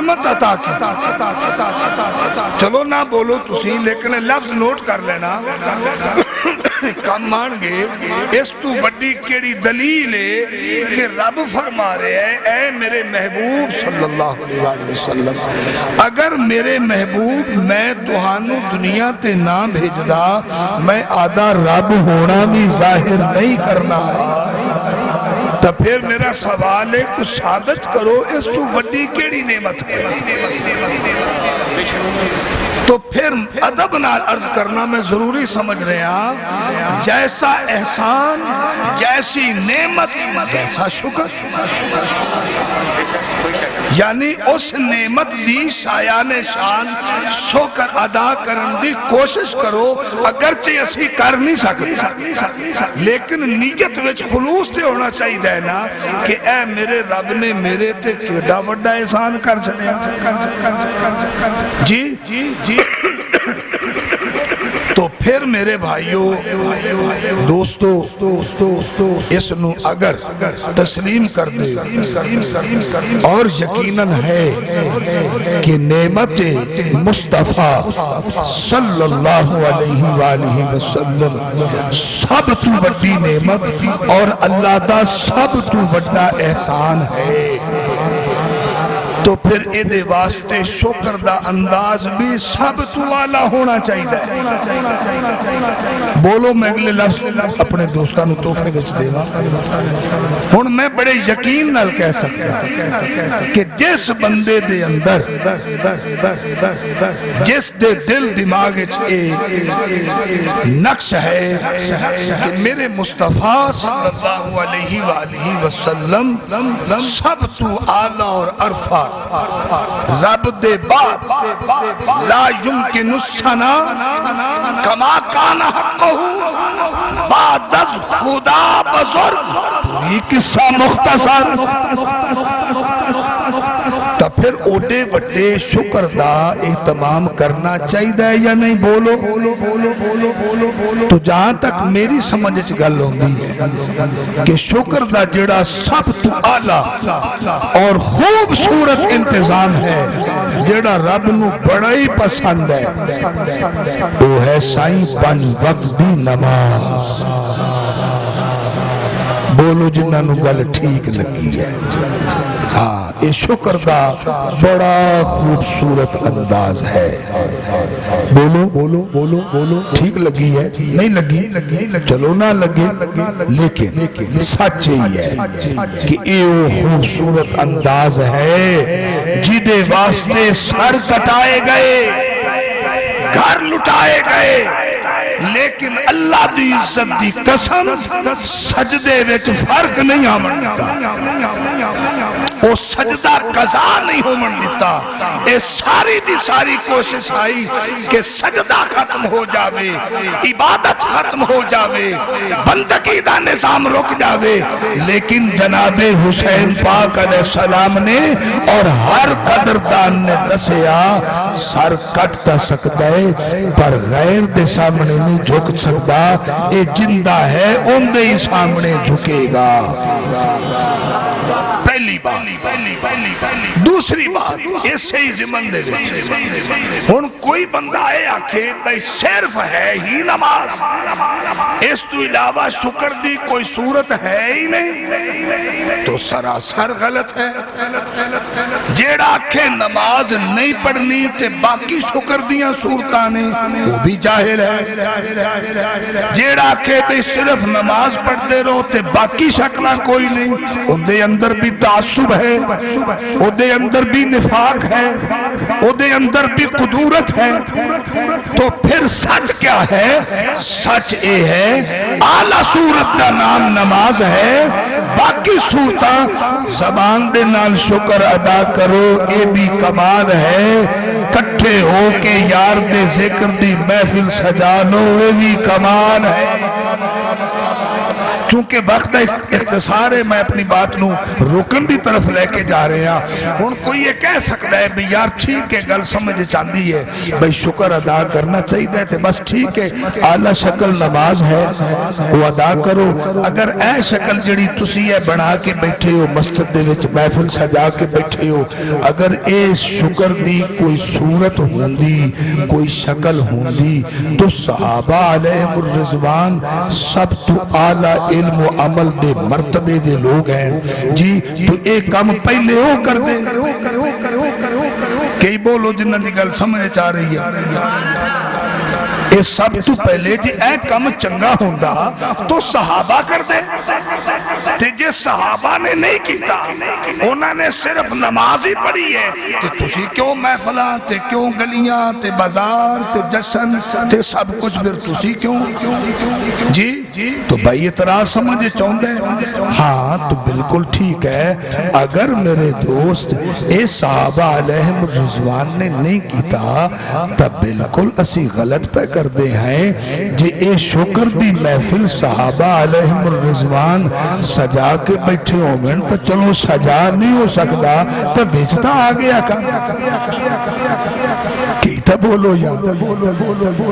نعمت عطا کی. چلو نہ بولو تسی لیکن لفظ نوٹ کر لینا. کم مان گے اس تو وڈی کیڑی دلیل ہے کہ رب فرما رہے ہیں اے میرے محبوب صلی اللہ علیہ وسلم اگر میرے محبوب میں تہانوں دنیا تے نہ بھیجدا میں آدھا رب ہونا بھی ظاہر نہیں کرنا. تو پھر میرا سوال ہے کہ ثابت کرو اس تو وڈی کیڑی نعمت ہے. تو پھر ادب نال عرض کرنا میں ضروری سمجھ رہے ہیں جیسا احسان جیسی نعمت جیسا شکر. یعنی اس نعمت دی شایان شان شکر ادا کرن دی کوشش کرو اگرچہ اسی کر نہیں سکتے لیکن نیت وچ خلوص تے ہونا چاہیے نا کہ اے میرے رب نے میرے تے کیڑا بڑا احسان کر چھڑیا. جی تو پھر میرے بھائیوں دوستو اس نو اگر تسلیم کر دے اور یقیناً ہے کہ نعمت مصطفیٰ صلی اللہ علیہ وآلہ وسلم سب تو بڑی نعمت اور اللہ دا سب تو بڑا احسان ہے. تو پھر ایدے واسطے شکر دا انداز بھی سب تو والا ہونا چاہیے. بولو میں اگلے لفظ اپنے دوستانوں توفے بچ دے گا. ہن میں بڑے یقین نال کہہ سکتا کہ جس بندے دے اندر جس دے دل دماغ نقش ہے کہ میرے مصطفیٰ صلی اللہ علیہ وآلہ وسلم سب تو اعلیٰ اور عرفہ رب دے بعد لا يمکن السنا کما کان حقہ بعد از خدا بزرگ. یہ قصہ مختصر تو پھر اوڈے وڈے شکر دا اہتمام کرنا چاہیے یا نہیں. بولو تو جہاں تک میری سمجھ گل ہوندی ہے کہ شکر دا جڑا سب تو اعلیٰ اور خوبصورت انتظام ہے جڑا رب نو بڑا ہی پسند ہے وہ ہے سائیں پنج وقت دی نماز. بولو جنہاں نو گل ٹھیک لگی ہے. ہاں یہ شکر دا بڑا خوبصورت انداز ہے. بولو ٹھیک لگی ہے نہیں لگی چلو نہ لگے لیکن سچ ہی ہے کہ یہ خوبصورت انداز ہے جدے واسطے سر کٹائے گئے گھر لٹائے گئے لیکن اللہ دی عزت دی قسم سجدے وچ فرق نہیں آمن دیتا. وہ سجدہ قضا نہیں ہومن دیتا. اے ساری دی ساری کوشش آئی کہ سجدہ ختم ہو جاوے عبادت ختم ہو جاوے بندگی دا نظام رک جاوے لیکن جناب حسین پاک علیہ السلام نے اور ہر قدردان نے دسیا سر کٹتا سکتا ہے پر غیر دے سامنے نہیں جھک سکتا. اے جندہ ہے ان دے ہی سامنے جھکے گا. پہلی بات. دوسری بات اس سے ہی زمن دے ان کوئی بندہ ہے آکھے بھئی صرف ہے ہی نماز اس تو علاوہ شکر دی کوئی صورت ہے ہی نہیں تو سراسر غلط ہے. جیڑا آکھے نماز نہیں پڑھنی تے باقی شکر دیاں صورتانے وہ بھی جاہل ہے. جیڑا آکھے بھئی صرف نماز پڑھتے رہو تے باقی شکلہ کوئی نہیں ان دے اندر بھی تعصب ہے او دے اندر بھی نفاق ہے او دے اندر بھی قدورت ہے. تو پھر سچ کیا ہے؟ سچ اے ہے اعلیٰ صورت کا نام نماز ہے باقی صورتاں زبان دے نال شکر ادا کرو اے بھی کمال ہے. کٹھے ہو کے یار دے ذکر دی محفل سجا لو اے بھی کمال ہے. چونکہ وقت اختصار ہے میں اپنی بات نو روکن دی طرف لے کے جا رہے ہیں ان کوئی یہ کہہ سکتا ہے بھی یار ٹھیک ہے گل سمجھ چاندی ہے بھئی شکر ادا کرنا چاہیے تھے بس ٹھیک ہے اعلیٰ شکل نماز ہے وہ ادا کرو اگر اے شکل جڑی تسی ہے بنا کے بیٹھے ہو مسجد دے وچ محفل سجا کے بیٹھے ہو اگر اے شکر دی کوئی صورت ہوندی کوئی شکل ہوندی تو صحابہ علیہ الرضوان سب تو اعلیٰ علم و عمل دے مرتبے دے لوگ ہیں جی تو ایک کام پہلے ہو کر دے کئی بولو جنہ دی گل سمجھ چاہ رہی ہے اے سب تو پہلے جی اے کم چنگا ہوندہ تو صحابہ کر دے تے جے صحابہ نے نہیں کیتا انہوں نے صرف نماز ہی پڑھی ہے تے تسی کیوں محفلان تے کیوں گلیاں تے بازار تے جشن تے سب کچھ پھر تسی کیوں جی تو بھائی اعتراض سمجھے چاہندے ہاں تو بالکل ٹھیک ہے اگر میرے دوست اے صحابہ علیہ الرضوان نے نہیں کیتا تب بالکل اسی غلط پہ کر دے ہیں جے اے شکر دی محفل صحابہ علیہ الرضوان سجا کے بیٹھے ہو میں تو چلو سجا نہیں ہو سکتا تو ویچتا آگیا کا کیتا بولو یا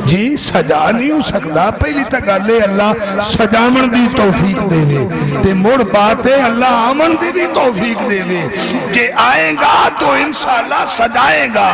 جی سجا نہیں ہو سکتا پہلی تک اللہ سجامن دی توفیق دے وے تے مڑ بات ہے اللہ آمن دی بھی توفیق دے وے جے آئیں گا تو انشاءاللہ سجائیں گا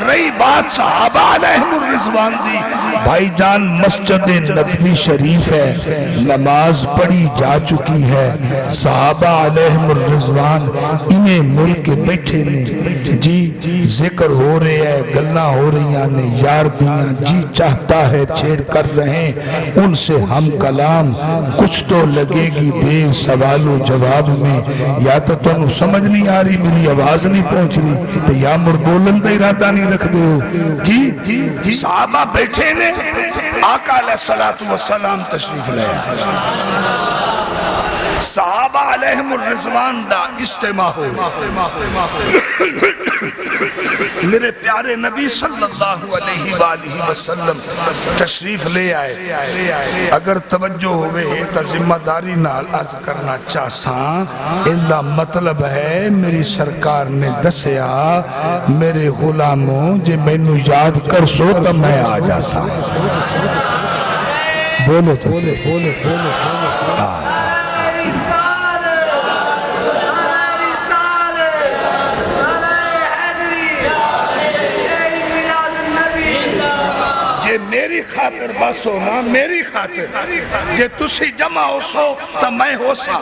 رہی بات صحابہ علیہ الرضوان دی بھائی جان مسجد نبوی شریف ہے نماز پڑھی جا چکی ہے صحابہ علیہ الرضوان انہیں مل کے بیٹھے نے جی ذکر ہو رہے ہیں گلنا ہو رہی ہیں یار دیاں جی چاہتا ہے چھیڑ کر رہے ہیں ان سے ہم کلام کچھ تو لگے گی دیر سوال و جواب میں یا تو تم سمجھ نہیں آ رہی میری آواز نہیں پہنچ رہی تو یا مر بولن دا ارادہ نہیں رکھ دے ہو جی صحابہ بیٹھے نے آقا علیہ السلام تشریف لے صحابہ علیہ الرضوان دا اجتماع ہو میرے پیارے نبی صلی اللہ علیہ وآلہ وسلم تشریف لے آئے اگر توجہ ہوئے تا ذمہ داری نال عرض کرنا چاہساں ان دا مطلب ہے میری سرکار نے دسیا میرے غلاموں جے میں نو یاد کر سو تا میں آ جاساں بولو تو سے میری خاطر بس ہونا میری خاطر جے تسی جمع ہو سو تا میں ہو سا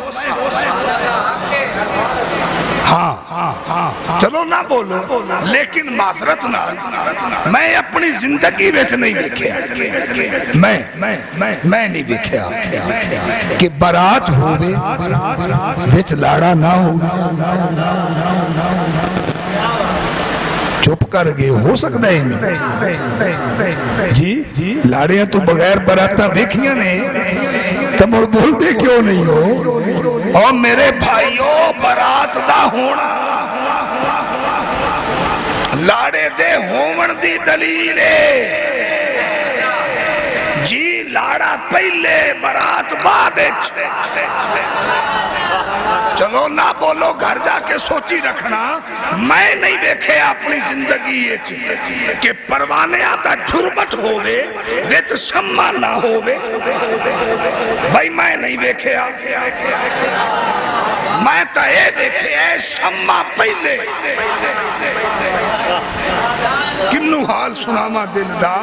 ہاں چلو نہ بولو لیکن معذرت نہ میں اپنی زندگی ویچ نہیں دیکھیا میں نہیں دیکھیا کہ برات ہوئے ویچ لاڑا نہ ہوئے چپ کر گئے ہو سکتا ہے جی لاڑیاں تو بغیر براتا دیکھیاں نے تم اور بول دے کیوں نہیں ہو اور میرے بھائیوں برات دا ہونا لاڑے دے ہومن دی دلیل ہے جی لاڑا پہلے برات بعد چلو نہ بولو گھر جا کے سوچی رکھنا میں نہیں دیکھے اپنی زندگی یہ چیئے کہ پروانے آتا جھرمٹ ہوئے ویت شمع نہ ہوئے بھائی میں نہیں دیکھے میں تا اے دیکھے شمع پہلے کنو حال سناما دل دا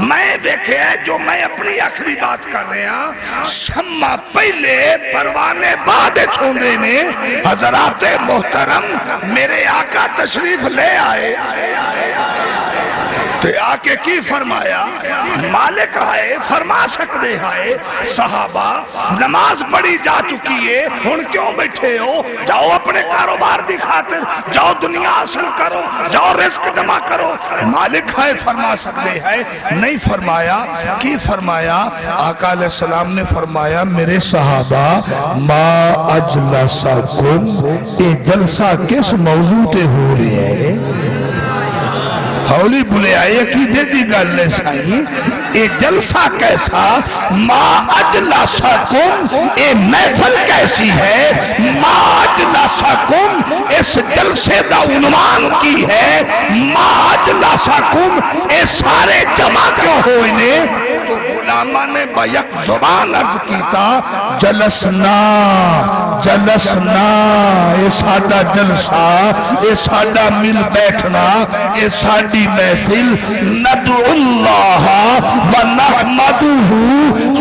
میں دیکھے جو میں اپنی آخری بات کر رہے ہیں شمع پہلے پروانے بعد چھوندے نے حضرات محترم میرے آقا تشریف لے آئے تے آکے کی فرمایا مالک آئے فرما سکتے آئے صحابہ نماز پڑھی جا چکی ہے ہن کیوں بیٹھے ہو جاؤ اپنے کاروبار دی خاطر جاؤ دنیا حاصل کرو جاؤ رزق جمع کرو مالک آئے فرما سکتے آئے نہیں فرمایا کی فرمایا آقا علیہ السلام نے فرمایا میرے صحابہ ما اجلسکم اے جلسہ کس موضوع تے ہو رہے ہیں ہولی بلے آئے عقیدے دی گل ہے سائی اے جلسہ کیسا ما اجلسکم اے محفل کیسی ہے ما اجلسکم اس جلسے دا عنوان کی ہے ما اجلسکم اے سارے جمع کیوں ہوئے نے تو علماء نے بیک زبان عرض کیتا جلسنا جلسنا اے ساڈا جلسہ اے ساڈا مل بیٹھنا اے ساڈی محفل ندعو اللہ ونحمدہ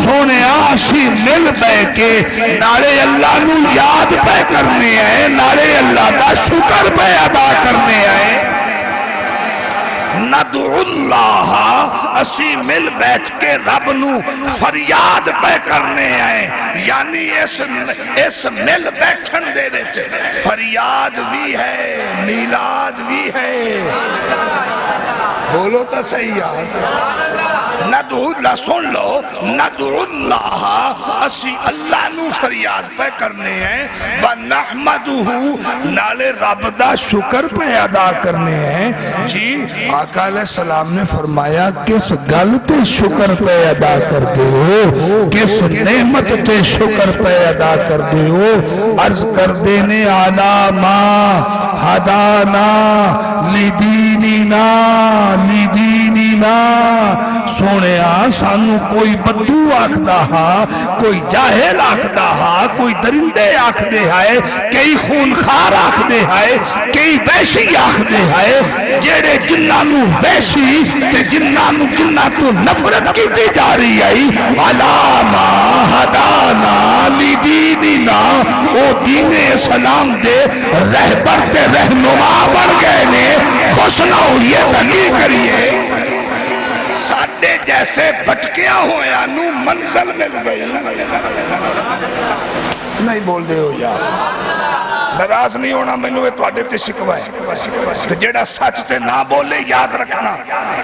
سونے آسی مل بے کے نارے اللہ نو یاد پہ کرنے آئے نارے اللہ دا شکر پہ ادا کرنے آئے ندعو اللہ اسی مل بیٹھ کے رب نو فریاد پہ کرنے آئے یعنی اس مل بیٹھن دے وچ فریاد بھی ہے میلاد بھی ہے بولو تو صحیح ندعو اللہ سن لو ندعو اللہ اسی اللہ نو فریاد پہ کرنے ہیں وَنَحْمَدُهُ نالے رب دا شکر پہ ادا کرنے ہیں جی آقا علیہ السلام نے فرمایا کس گل تے شکر پہ ادا کر دے ہو کس نعمت تے شکر پہ ادا کر دے ہو عرض کر دینے عَلَامَا حَدَانَا لِدِینِنَا لِدِینِنَا سونے سانو کوئی بدو آکھدا ہا کوئی جاہل آکھدا ہا کوئی درندے آکھدے ہائے کئی خونخار آکھدے ہائے کئی ویشی آکھدے ہائے جیڑے جنانو ویشی تے جنانو جناتو نفرت کی تے جاری آئی علامہ حدانا لدیننا او دین اسلام دے رہبر تے رہنما بن گئے نے خوش نہ ہوئیے تنگی کریے ساڑھے جیسے بھٹکیاں ہویا نو منزل مل گئی نہیں بول دے ہو جا ناراض نہیں ہونا میں نے تو آڈے تے شکوائے تو جیڑا سچ تے نہ بولے یاد رکھنا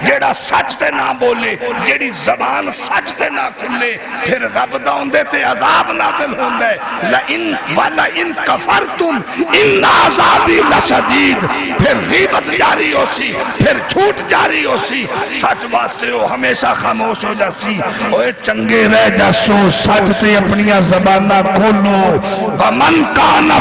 جیڑا سچ تے نہ بولے جیڑی زبان سچ تے نہ کھلے پھر رب داؤں دے تے عذاب نازل ہوں دے لَإِن وَلَإِن كَفَرْتُمْ إِنَّ عَذَابِي لَشَدِيد پھر غیبت جاری ہو سی پھر جھوٹ جاری ہو سی سچ واسطے ہو ہمیشہ خاموش ہو جاسی اوہ چنگے رہ جاسو سچ تے اپنیاں زبانہ کھولو وَمَن کَانَ